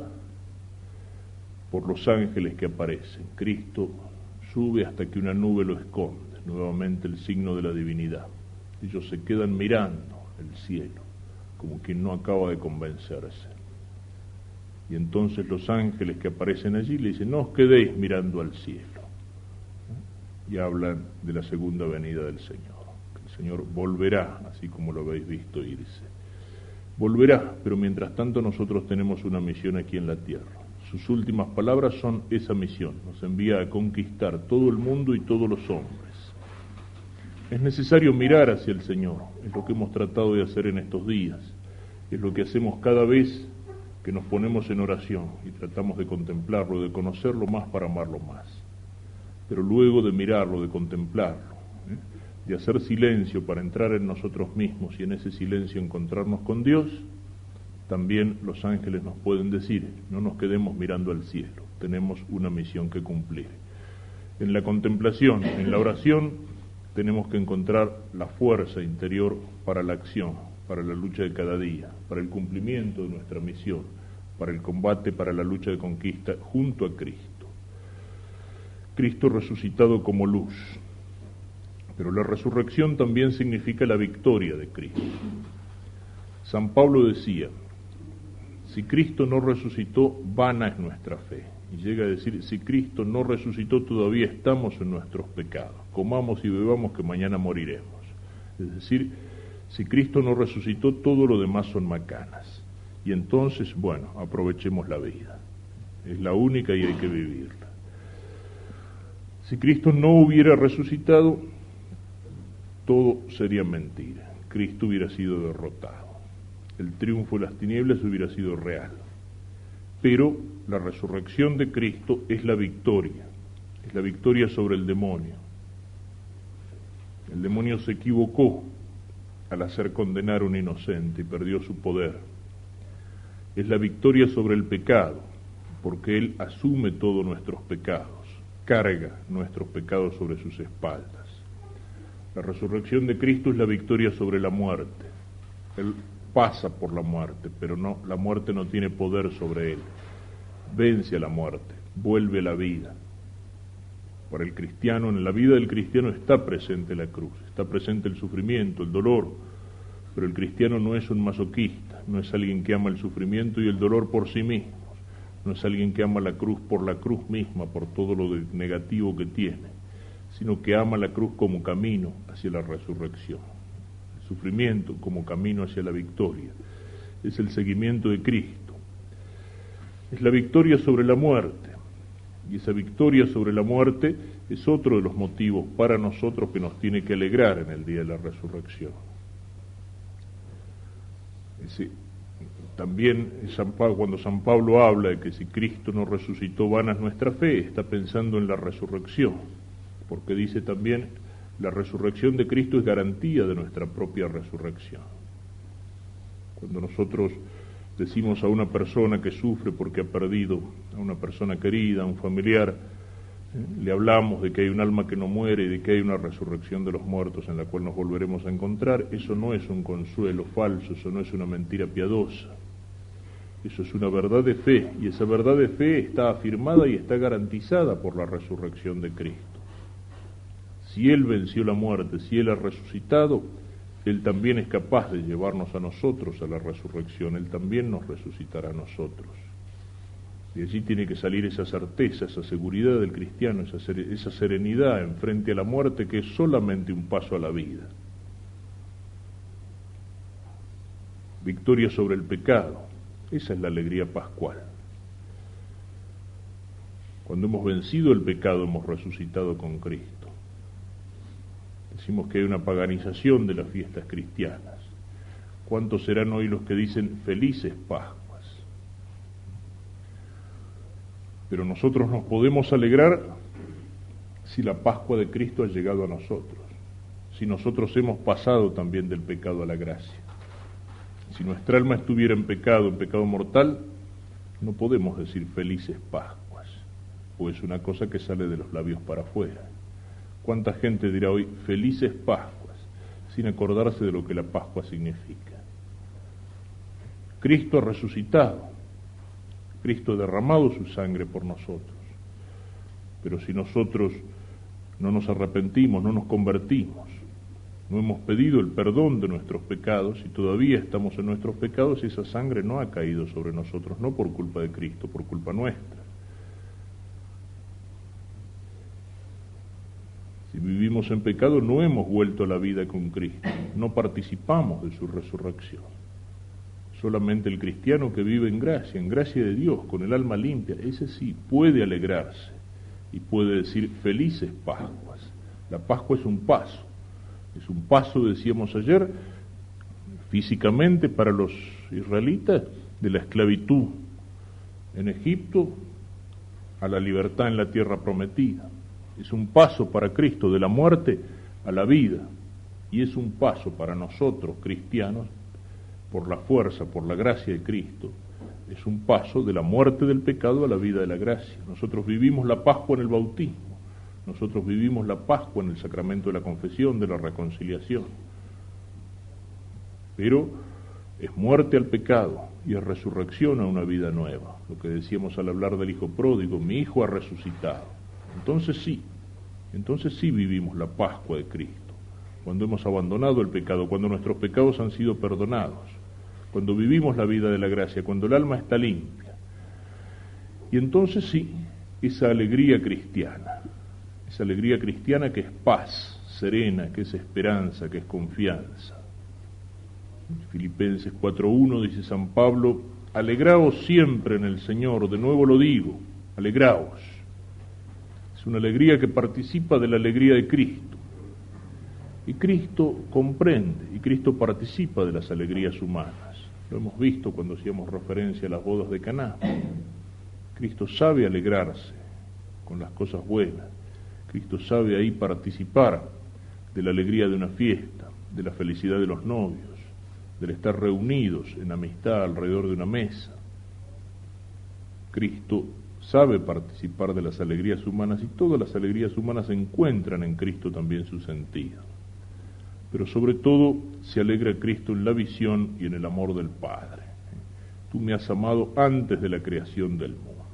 por los ángeles que aparecen. Cristo sube hasta que una nube lo esconde, nuevamente el signo de la divinidad. Ellos se quedan mirando el cielo, como quien no acaba de convencerse. Y entonces los ángeles que aparecen allí le dicen, no os quedéis mirando al cielo. Y hablan de la segunda venida del Señor. El Señor volverá, así como lo habéis visto irse. Volverá, pero mientras tanto nosotros tenemos una misión aquí en la tierra. Sus últimas palabras son esa misión. Nos envía a conquistar todo el mundo y todos los hombres. Es necesario mirar hacia el Señor. Es lo que hemos tratado de hacer en estos días. Es lo que hacemos cada vez que nos ponemos en oración y tratamos de contemplarlo, de conocerlo más para amarlo más. Pero luego de mirarlo, de contemplarlo, de hacer silencio para entrar en nosotros mismos y en ese silencio encontrarnos con Dios, también los ángeles nos pueden decir, no nos quedemos mirando al cielo, tenemos una misión que cumplir. En la contemplación, en la oración, tenemos que encontrar la fuerza interior para la acción, para la lucha de cada día, para el cumplimiento de nuestra misión, para el combate, para la lucha de conquista junto a Cristo. Cristo resucitado como luz. Pero la resurrección también significa la victoria de Cristo. San Pablo decía, si Cristo no resucitó, vana es nuestra fe. Y llega a decir, si Cristo no resucitó, todavía estamos en nuestros pecados. Comamos y bebamos que mañana moriremos. Es decir, si Cristo no resucitó, todo lo demás son macanas. Y entonces, bueno, aprovechemos la vida. Es la única y hay que vivirla. Si Cristo no hubiera resucitado, todo sería mentira. Cristo hubiera sido derrotado. El triunfo de las tinieblas hubiera sido real. Pero la resurrección de Cristo es la victoria sobre el demonio. El demonio se equivocó al hacer condenar a un inocente y perdió su poder. Es la victoria sobre el pecado, porque Él asume todos nuestros pecados, carga nuestros pecados sobre sus espaldas. La resurrección de Cristo es la victoria sobre la muerte. Él pasa por la muerte, pero no, la muerte no tiene poder sobre Él. Vence a la muerte, vuelve a la vida. Para el cristiano, en la vida del cristiano está presente la cruz, está presente el sufrimiento, el dolor, pero el cristiano no es un masoquista, no es alguien que ama el sufrimiento y el dolor por sí mismo, no es alguien que ama la cruz por la cruz misma, por todo lo negativo que tiene, sino que ama la cruz como camino hacia la resurrección, el sufrimiento como camino hacia la victoria. Es el seguimiento de Cristo, es la victoria sobre la muerte, y esa victoria sobre la muerte es otro de los motivos para nosotros que nos tiene que alegrar en el día de la resurrección. También cuando San Pablo habla de que si Cristo no resucitó, vana es nuestra fe, está pensando en la resurrección, porque dice también, la resurrección de Cristo es garantía de nuestra propia resurrección. Cuando nosotros decimos a una persona que sufre porque ha perdido a una persona querida, a un familiar, le hablamos de que hay un alma que no muere y de que hay una resurrección de los muertos en la cual nos volveremos a encontrar, eso no es un consuelo falso, eso no es una mentira piadosa, eso es una verdad de fe, y esa verdad de fe está afirmada y está garantizada por la resurrección de Cristo. Si Él venció la muerte, si Él ha resucitado, Él también es capaz de llevarnos a nosotros a la resurrección, Él también nos resucitará a nosotros. Y allí tiene que salir esa certeza, esa seguridad del cristiano, esa serenidad en frente a la muerte que es solamente un paso a la vida. Victoria sobre el pecado, esa es la alegría pascual. Cuando hemos vencido el pecado hemos resucitado con Cristo. Decimos que hay una paganización de las fiestas cristianas. ¿Cuántos serán hoy los que dicen felices Pascuas? Pero nosotros nos podemos alegrar si la Pascua de Cristo ha llegado a nosotros, si nosotros hemos pasado también del pecado a la gracia. Si nuestra alma estuviera en pecado mortal, no podemos decir felices Pascuas, o es una cosa que sale de los labios para afuera. ¿Cuánta gente dirá hoy felices Pascuas, sin acordarse de lo que la Pascua significa? Cristo ha resucitado, Cristo ha derramado su sangre por nosotros, pero si nosotros no nos arrepentimos, no nos convertimos, no hemos pedido el perdón de nuestros pecados y todavía estamos en nuestros pecados, esa sangre no ha caído sobre nosotros, no por culpa de Cristo, por culpa nuestra. Si vivimos en pecado, no hemos vuelto a la vida con Cristo, no participamos de su resurrección. Solamente el cristiano que vive en gracia de Dios, con el alma limpia, ese sí puede alegrarse y puede decir felices Pascuas. La Pascua es un paso, decíamos ayer, físicamente para los israelitas, de la esclavitud en Egipto a la libertad en la tierra prometida. Es un paso para Cristo de la muerte a la vida, y es un paso para nosotros cristianos, por la fuerza, por la gracia de Cristo, es un paso de la muerte del pecado a la vida de la gracia. Nosotros vivimos la Pascua en el bautismo, nosotros vivimos la Pascua en el sacramento de la confesión, de la reconciliación, pero es muerte al pecado y es resurrección a una vida nueva. Lo que decíamos al hablar del hijo pródigo, mi hijo ha resucitado. Entonces sí vivimos la Pascua de Cristo, cuando hemos abandonado el pecado, cuando nuestros pecados han sido perdonados, cuando vivimos la vida de la gracia, cuando el alma está limpia. Y entonces sí, esa alegría cristiana que es paz serena, que es esperanza, que es confianza. Filipenses 4:1 dice San Pablo, alegraos siempre en el Señor, de nuevo lo digo, alegraos. Es una alegría que participa de la alegría de Cristo. Y Cristo comprende, y Cristo participa de las alegrías humanas. Lo hemos visto cuando hacíamos referencia a las bodas de Caná. Cristo sabe alegrarse con las cosas buenas. Cristo sabe ahí participar de la alegría de una fiesta, de la felicidad de los novios, del estar reunidos en amistad alrededor de una mesa. Cristo sabe participar de las alegrías humanas y todas las alegrías humanas encuentran en Cristo también su sentido. Pero sobre todo se alegra Cristo en la visión y en el amor del Padre. Tú me has amado antes de la creación del mundo.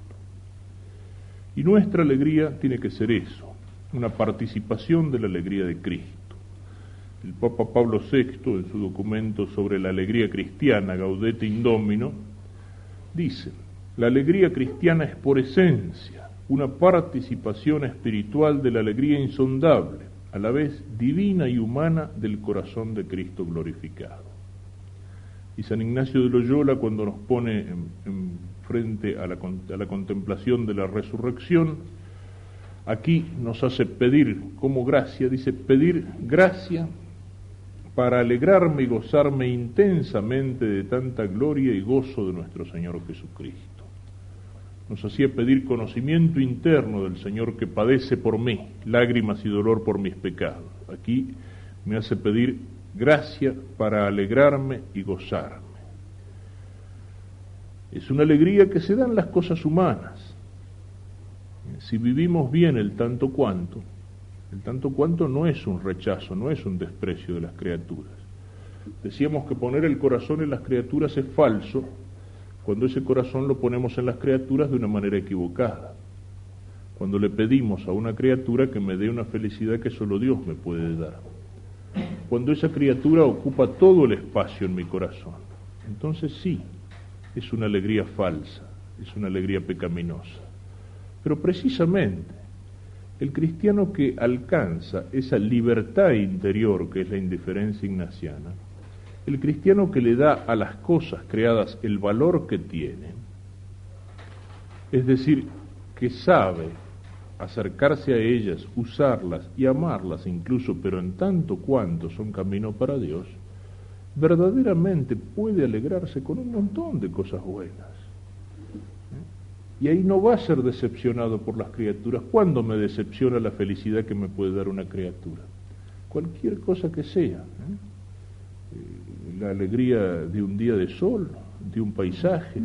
Y nuestra alegría tiene que ser eso, una participación de la alegría de Cristo. El Papa Pablo VI, en su documento sobre la alegría cristiana, Gaudete in Domino, dice, la alegría cristiana es por esencia una participación espiritual de la alegría insondable, a la vez divina y humana del corazón de Cristo glorificado. Y San Ignacio de Loyola, cuando nos pone en frente a la contemplación de la resurrección, aquí nos hace pedir como gracia, dice, pedir gracia para alegrarme y gozarme intensamente de tanta gloria y gozo de nuestro Señor Jesucristo. Nos hacía pedir conocimiento interno del Señor que padece por mí, lágrimas y dolor por mis pecados. Aquí me hace pedir gracia para alegrarme y gozarme. Es una alegría que se da en las cosas humanas. Si vivimos bien el tanto cuanto no es un rechazo, no es un desprecio de las criaturas. Decíamos que poner el corazón en las criaturas es falso cuando ese corazón lo ponemos en las criaturas de una manera equivocada. Cuando le pedimos a una criatura que me dé una felicidad que solo Dios me puede dar. Cuando esa criatura ocupa todo el espacio en mi corazón. Entonces sí, es una alegría falsa, es una alegría pecaminosa. Pero precisamente, el cristiano que alcanza esa libertad interior que es la indiferencia ignaciana, el cristiano que le da a las cosas creadas el valor que tienen, es decir, que sabe acercarse a ellas, usarlas y amarlas incluso, pero en tanto cuanto son camino para Dios, verdaderamente puede alegrarse con un montón de cosas buenas. Y ahí no va a ser decepcionado por las criaturas. ¿Cuándo me decepciona la felicidad que me puede dar una criatura? Cualquier cosa que sea. La alegría de un día de sol, de un paisaje,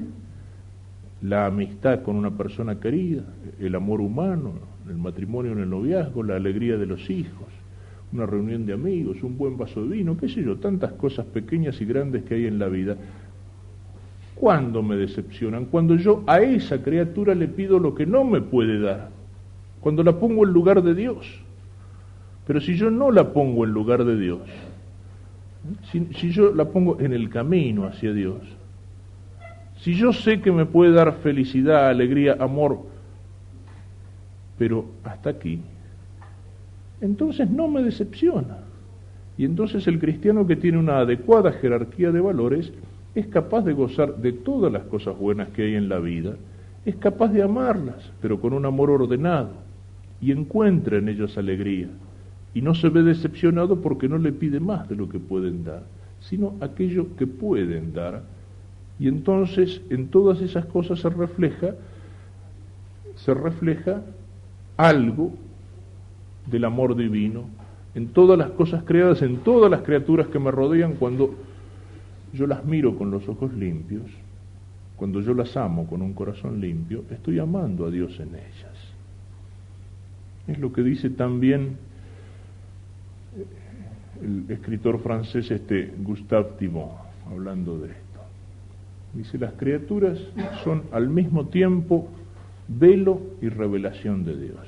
la amistad con una persona querida, el amor humano, el matrimonio en el noviazgo, la alegría de los hijos, una reunión de amigos, un buen vaso de vino, qué sé yo, tantas cosas pequeñas y grandes que hay en la vida. ¿Cuándo me decepcionan? Cuando yo a esa criatura le pido lo que no me puede dar, cuando la pongo en lugar de Dios. Pero si yo no la pongo en lugar de Dios, si yo la pongo en el camino hacia Dios, si yo sé que me puede dar felicidad, alegría, amor, pero hasta aquí, entonces no me decepciona. Y entonces el cristiano que tiene una adecuada jerarquía de valores es capaz de gozar de todas las cosas buenas que hay en la vida, es capaz de amarlas, pero con un amor ordenado, y encuentra en ellas alegría, y no se ve decepcionado porque no le pide más de lo que pueden dar, sino aquello que pueden dar, y entonces en todas esas cosas se refleja algo del amor divino, en todas las cosas creadas, en todas las criaturas que me rodean, cuando yo las miro con los ojos limpios, cuando yo las amo con un corazón limpio, estoy amando a Dios en ellas. Es lo que dice también el escritor francés Gustave Thibon, hablando de esto. Dice, las criaturas son al mismo tiempo velo y revelación de Dios.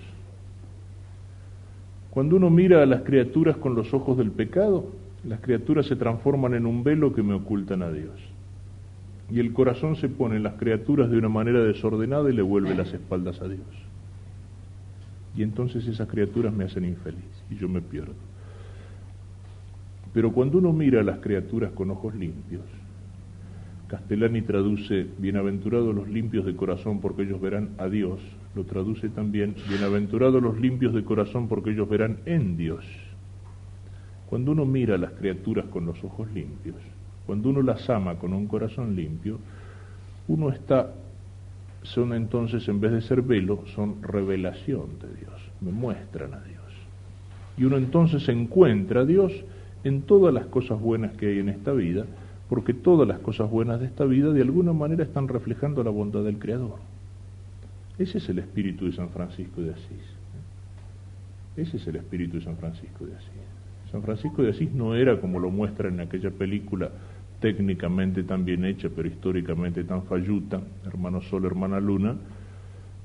Cuando uno mira a las criaturas con los ojos del pecado, las criaturas se transforman en un velo que me ocultan a Dios. Y el corazón se pone en las criaturas de una manera desordenada y le vuelve las espaldas a Dios. Y entonces esas criaturas me hacen infeliz y yo me pierdo. Pero cuando uno mira a las criaturas con ojos limpios, Castellani traduce, bienaventurados los limpios de corazón porque ellos verán a Dios, lo traduce también, bienaventurados los limpios de corazón porque ellos verán en Dios. Cuando uno mira a las criaturas con los ojos limpios, cuando uno las ama con un corazón limpio, son entonces, en vez de ser velo, son revelación de Dios, me muestran a Dios. Y uno entonces encuentra a Dios en todas las cosas buenas que hay en esta vida, porque todas las cosas buenas de esta vida de alguna manera están reflejando la bondad del Creador. Ese es el espíritu de San Francisco de Asís. Ese es el espíritu de San Francisco de Asís. San Francisco de Asís no era como lo muestra en aquella película técnicamente tan bien hecha, pero históricamente tan falluta, Hermano Sol, Hermana Luna.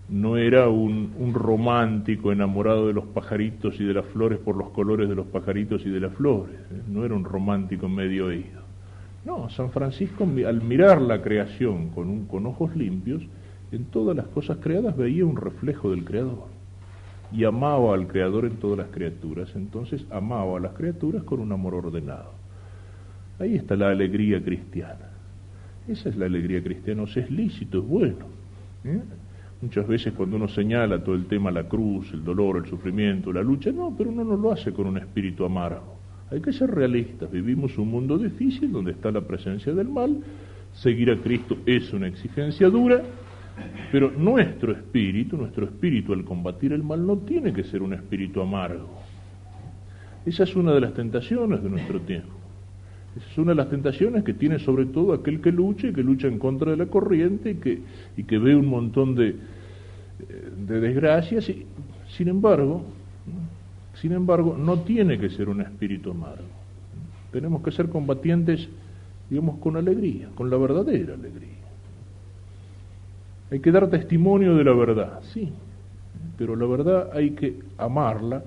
No era un romántico enamorado de los pajaritos y de las flores por los colores de los pajaritos y de las flores. No era un romántico medio oído. No, San Francisco, al mirar la creación con ojos limpios, en todas las cosas creadas veía un reflejo del Creador. Y amaba al Creador en todas las criaturas, entonces amaba a las criaturas con un amor ordenado. Ahí está la alegría cristiana. Esa es la alegría cristiana, o sea, es lícito, es bueno. Muchas veces cuando uno señala todo el tema, la cruz, el dolor, el sufrimiento, la lucha, no, pero uno no lo hace con un espíritu amargo. Hay que ser realistas, vivimos un mundo difícil donde está la presencia del mal, seguir a Cristo es una exigencia dura, pero nuestro espíritu al combatir el mal no tiene que ser un espíritu amargo. Esa es una de las tentaciones de nuestro tiempo. Esa es una de las tentaciones que tiene sobre todo aquel que lucha en contra de la corriente y que ve un montón de desgracias. Y, sin embargo, no tiene que ser un espíritu amargo. Tenemos que ser combatientes, digamos, con alegría, con la verdadera alegría. Hay que dar testimonio de la verdad, sí, pero la verdad hay que amarla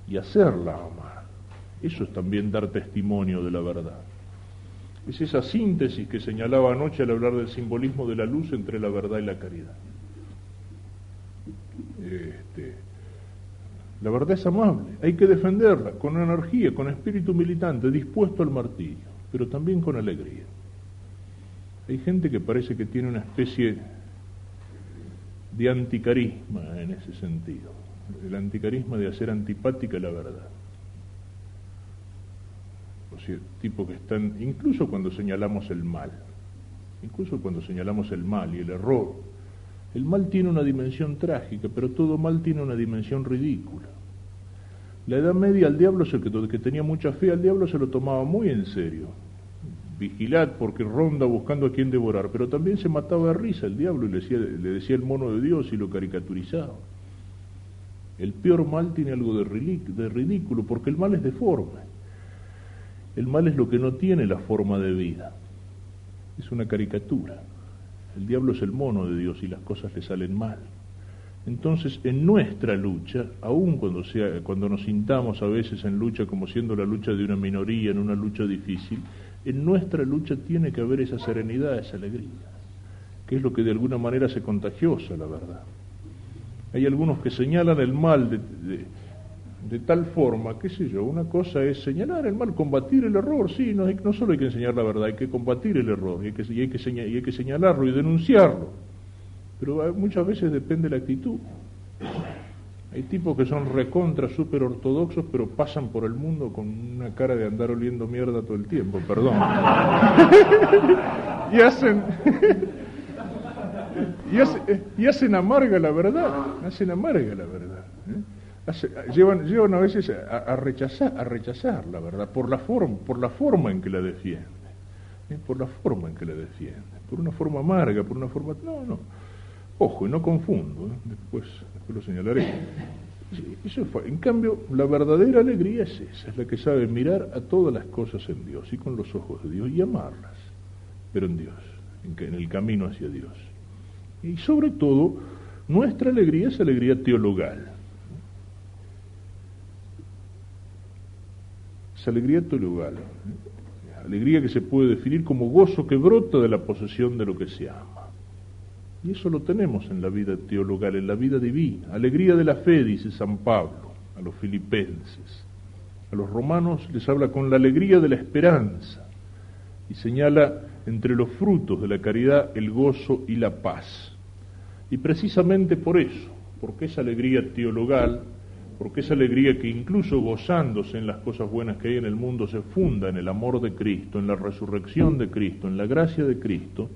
y hacerla amar. Eso es también dar testimonio de la verdad. Es esa síntesis que señalaba anoche al hablar del simbolismo de la luz entre la verdad y la caridad. La verdad es amable, hay que defenderla con energía, con espíritu militante, dispuesto al martirio, pero también con alegría. Hay gente que parece que tiene una especie de anticarisma en ese sentido, el anticarisma de hacer antipática la verdad. O sea, tipo que están, incluso cuando señalamos el mal y el error, el mal tiene una dimensión trágica, pero todo mal tiene una dimensión ridícula. La Edad Media, al diablo, el que tenía mucha fe, al diablo se lo tomaba muy en serio. Vigilad porque ronda buscando a quien devorar, pero también se mataba de risa el diablo y le decía el mono de Dios y lo caricaturizaba. El peor mal tiene algo de ridículo, porque el mal es deforme. El mal es lo que no tiene la forma de vida. Es una caricatura. El diablo es el mono de Dios y las cosas le salen mal. Entonces, en nuestra lucha, aun cuando nos sintamos a veces en lucha como siendo la lucha de una minoría, en una lucha difícil, en nuestra lucha tiene que haber esa serenidad, esa alegría, que es lo que de alguna manera hace contagiosa la verdad. Hay algunos que señalan el mal de tal forma, qué sé yo, una cosa es señalar el mal, combatir el error, sí, no solo hay que enseñar la verdad, hay que combatir el error, y hay que señalarlo y denunciarlo, pero muchas veces depende de la actitud. Hay tipos que son recontra, súper ortodoxos, pero pasan por el mundo con una cara de andar oliendo mierda todo el tiempo, perdón. y hacen amarga la verdad, llevan a veces a rechazar la verdad por la forma en que la defienden, por una forma amarga, por una forma... No, ojo, y no confundo, después lo señalaré. Eso fue. En cambio, la verdadera alegría es esa, es la que sabe mirar a todas las cosas en Dios y con los ojos de Dios y amarlas, pero en Dios, en el camino hacia Dios. Y sobre todo, nuestra alegría es alegría teologal. Es alegría teologal. Alegría que se puede definir como gozo que brota de la posesión de lo que se ama. Y eso lo tenemos en la vida teologal, en la vida divina. Alegría de la fe, dice San Pablo a los filipenses. A los romanos les habla con la alegría de la esperanza y señala entre los frutos de la caridad el gozo y la paz. Y precisamente por eso, porque esa alegría teologal, porque esa alegría que incluso gozándose en las cosas buenas que hay en el mundo se funda en el amor de Cristo, en la resurrección de Cristo, en la gracia de Cristo,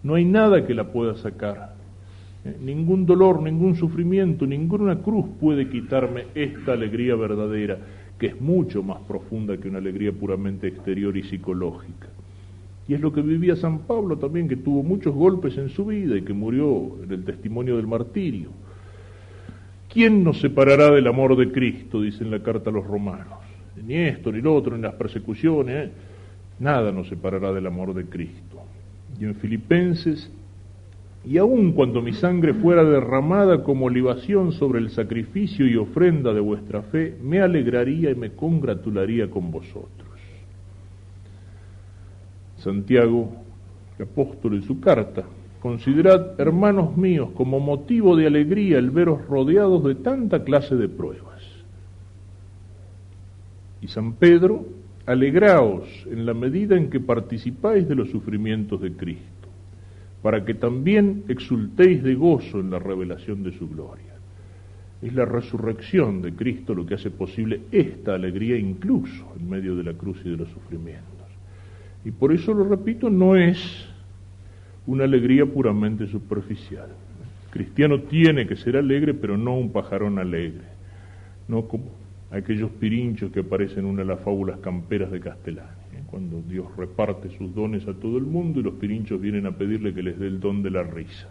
no hay nada que la pueda sacar. Ningún dolor, ningún sufrimiento, ninguna cruz puede quitarme esta alegría verdadera, que es mucho más profunda que una alegría puramente exterior y psicológica. Y es lo que vivía San Pablo también, que tuvo muchos golpes en su vida y que murió en el testimonio del martirio. ¿Quién nos separará del amor de Cristo?, dice en la carta a los romanos. Ni esto, ni lo otro, ni las persecuciones, nada nos separará del amor de Cristo. Y en Filipenses, y aun cuando mi sangre fuera derramada como libación sobre el sacrificio y ofrenda de vuestra fe, me alegraría y me congratularía con vosotros. Santiago, el apóstol, en su carta: considerad, hermanos míos, como motivo de alegría el veros rodeados de tanta clase de pruebas. Y San Pedro: alegraos en la medida en que participáis de los sufrimientos de Cristo, para que también exultéis de gozo en la revelación de su gloria. Es la resurrección de Cristo lo que hace posible esta alegría incluso en medio de la cruz y de los sufrimientos. Y por eso, lo repito, no es una alegría puramente superficial. El cristiano tiene que ser alegre, pero no un pajarón alegre, no como aquellos pirinchos que aparecen en una de las fábulas camperas de Castellani, cuando Dios reparte sus dones a todo el mundo y los pirinchos vienen a pedirle que les dé el don de la risa.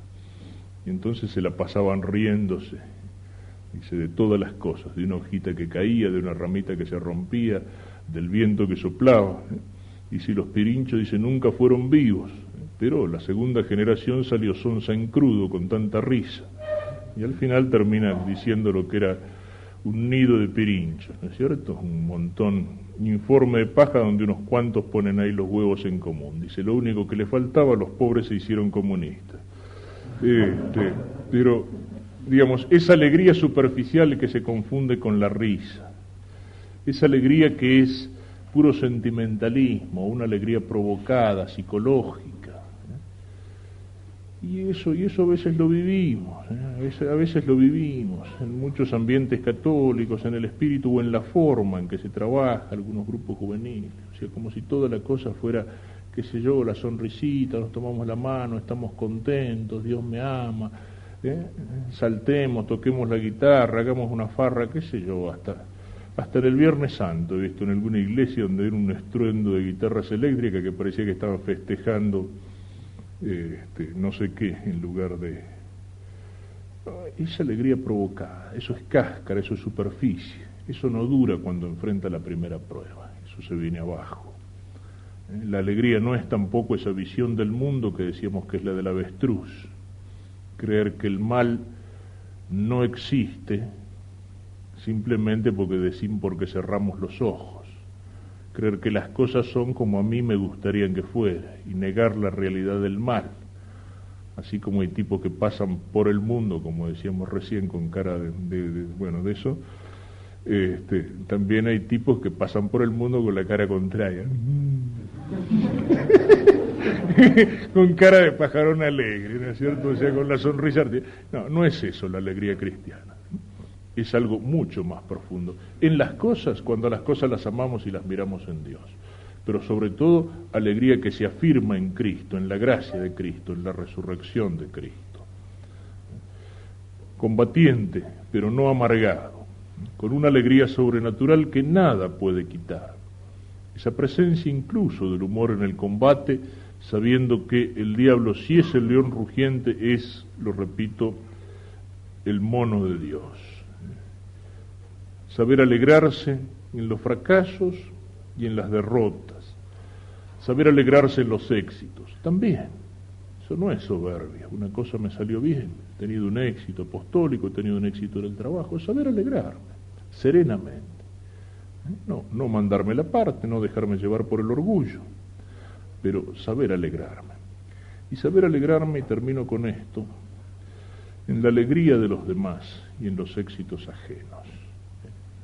Y entonces se la pasaban riéndose, dice, de todas las cosas, de una hojita que caía, de una ramita que se rompía, del viento que soplaba. Y si los pirinchos, dice, nunca fueron vivos, pero la segunda generación salió sonsa en crudo con tanta risa. Y al final termina diciendo lo que era un nido de pirinchos, ¿no es cierto? Un montón, un informe de paja donde unos cuantos ponen ahí los huevos en común. Dice, lo único que le faltaba, los pobres se hicieron comunistas. Pero, digamos, esa alegría superficial que se confunde con la risa, esa alegría que es puro sentimentalismo, una alegría provocada, psicológica, y eso a veces lo vivimos, a veces lo vivimos en muchos ambientes católicos, en el espíritu o en la forma en que se trabaja algunos grupos juveniles, o sea, como si toda la cosa fuera, qué sé yo, la sonrisita, nos tomamos la mano, estamos contentos, Dios me ama, saltemos, toquemos la guitarra, hagamos una farra, qué sé yo, hasta en el Viernes Santo he visto en alguna iglesia donde era un estruendo de guitarras eléctricas que parecía que estaban festejando no sé qué, en lugar de esa alegría provocada. Eso es cáscara, eso es superficie, eso no dura cuando enfrenta la primera prueba, eso se viene abajo. La alegría no es tampoco esa visión del mundo que decíamos que es la del avestruz, creer que el mal no existe simplemente porque cerramos los ojos, creer que las cosas son como a mí me gustarían que fuera y negar la realidad del mal, así como hay tipos que pasan por el mundo, como decíamos recién, con cara de eso, También hay tipos que pasan por el mundo con la cara contraria. Con cara de pajarón alegre, ¿no es cierto? O sea, con la sonrisa artificial. No, no es eso la alegría cristiana. Es algo mucho más profundo. En las cosas, cuando las cosas las amamos y las miramos en Dios. Pero sobre todo, alegría que se afirma en Cristo, en la gracia de Cristo, en la resurrección de Cristo. Combatiente, pero no amargado, con una alegría sobrenatural que nada puede quitar. Esa presencia incluso del humor en el combate, sabiendo que el diablo, si es el león rugiente, es, lo repito, el mono de Dios. Saber alegrarse en los fracasos y en las derrotas. Saber alegrarse en los éxitos, también. Eso no es soberbia. Una cosa me salió bien, he tenido un éxito apostólico, he tenido un éxito en el trabajo. Saber alegrarme, serenamente. No mandarme la parte, no dejarme llevar por el orgullo, pero saber alegrarme. Y saber alegrarme, y termino con esto, en la alegría de los demás y en los éxitos ajenos.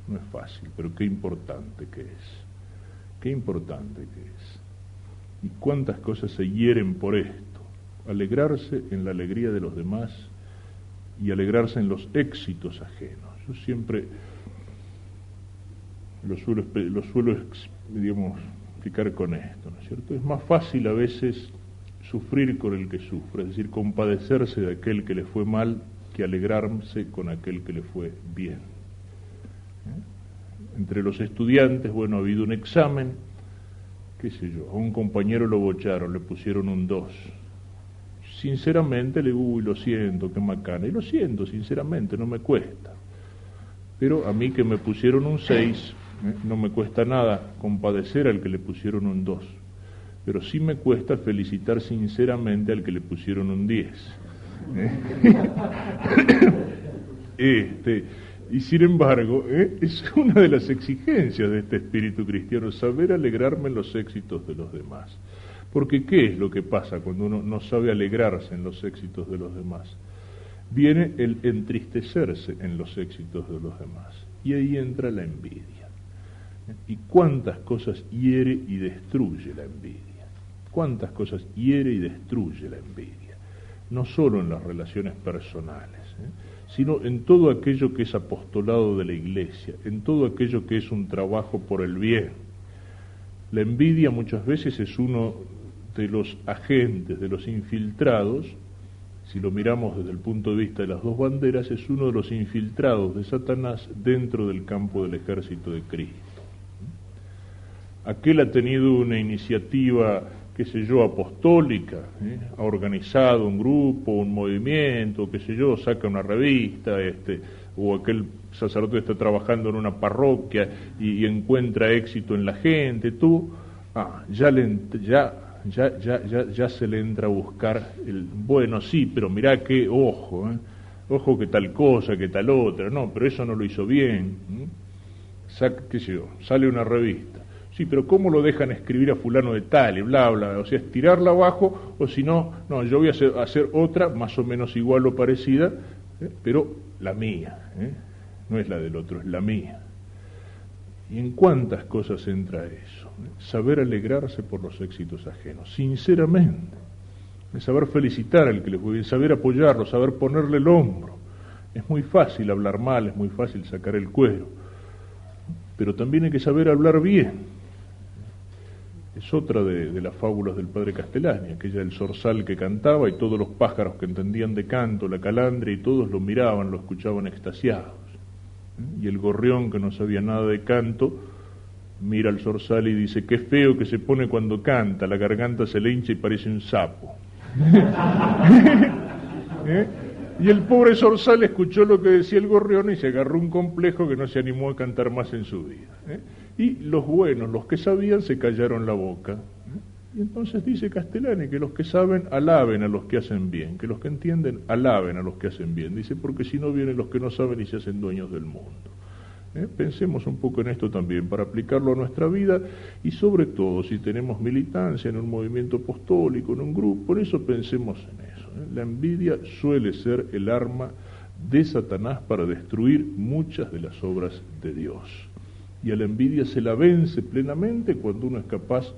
No es fácil, pero qué importante que es. Qué importante que es. Y cuántas cosas se hieren por esto. Alegrarse en la alegría de los demás y alegrarse en los éxitos ajenos. Yo siempre lo suelo digamos, explicar con esto, ¿no es cierto? Es más fácil a veces sufrir con el que sufre, es decir, compadecerse de aquel que le fue mal, que alegrarse con aquel que le fue bien. Entre los estudiantes, bueno, ha habido un examen, qué sé yo, a un compañero lo bocharon, le pusieron un 2. Sinceramente le digo, lo siento, qué macana, y lo siento, sinceramente, no me cuesta. Pero a mí que me pusieron un 6, no me cuesta nada compadecer al que le pusieron un 2. Pero sí me cuesta felicitar sinceramente al que le pusieron un 10. Y sin embargo, es una de las exigencias de este espíritu cristiano, saber alegrarme en los éxitos de los demás. Porque ¿qué es lo que pasa cuando uno no sabe alegrarse en los éxitos de los demás? Viene el entristecerse en los éxitos de los demás. Y ahí entra la envidia. ¿Y cuántas cosas hiere y destruye la envidia? ¿Cuántas cosas hiere y destruye la envidia? No solo en las relaciones personales, sino en todo aquello que es apostolado de la Iglesia, en todo aquello que es un trabajo por el bien. La envidia muchas veces es uno de los agentes, de los infiltrados, si lo miramos desde el punto de vista de las dos banderas, es uno de los infiltrados de Satanás dentro del campo del ejército de Cristo. Aquel ha tenido una iniciativa, qué sé yo, apostólica, ha organizado un grupo, un movimiento, qué sé yo, saca una revista, o aquel sacerdote está trabajando en una parroquia y encuentra éxito en la gente, ya se le entra a buscar bueno, sí, pero mirá que ojo que tal cosa, que tal otra, no, pero eso no lo hizo bien, qué sé yo, sale una revista. Sí, pero ¿cómo lo dejan escribir a fulano de tal y bla, bla? O sea, es tirarla abajo, o si no, yo voy a hacer otra, más o menos igual o parecida, pero la mía, no es la del otro, es la mía. ¿Y en cuántas cosas entra eso? Saber alegrarse por los éxitos ajenos, sinceramente. Saber felicitar al que le fue bien, saber apoyarlo, saber ponerle el hombro. Es muy fácil hablar mal, es muy fácil sacar el cuero, pero también hay que saber hablar bien. Es otra de las fábulas del padre Castellani, aquella del zorzal que cantaba y todos los pájaros que entendían de canto, la calandria, y todos lo miraban, lo escuchaban extasiados. Y el gorrión, que no sabía nada de canto, mira al zorzal y dice, qué feo que se pone cuando canta, la garganta se le hincha y parece un sapo. Y el pobre zorzal escuchó lo que decía el gorrión y se agarró un complejo que no se animó a cantar más en su vida. Y los buenos, los que sabían, se callaron la boca. Y entonces dice Castellani que los que saben alaben a los que hacen bien, que los que entienden alaben a los que hacen bien. Dice, porque si no vienen los que no saben y se hacen dueños del mundo. Pensemos un poco en esto también para aplicarlo a nuestra vida y sobre todo si tenemos militancia en un movimiento apostólico, en un grupo, por eso pensemos en eso. La envidia suele ser el arma de Satanás para destruir muchas de las obras de Dios. Y a la envidia se la vence plenamente cuando uno es capaz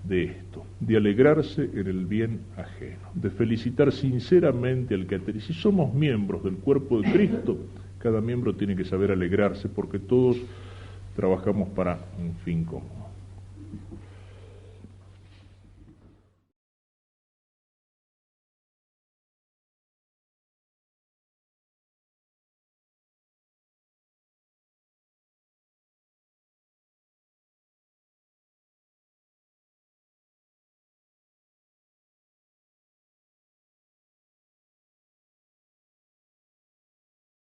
de esto, de alegrarse en el bien ajeno, de felicitar sinceramente al que atere. Si somos miembros del cuerpo de Cristo, cada miembro tiene que saber alegrarse porque todos trabajamos para un fin común.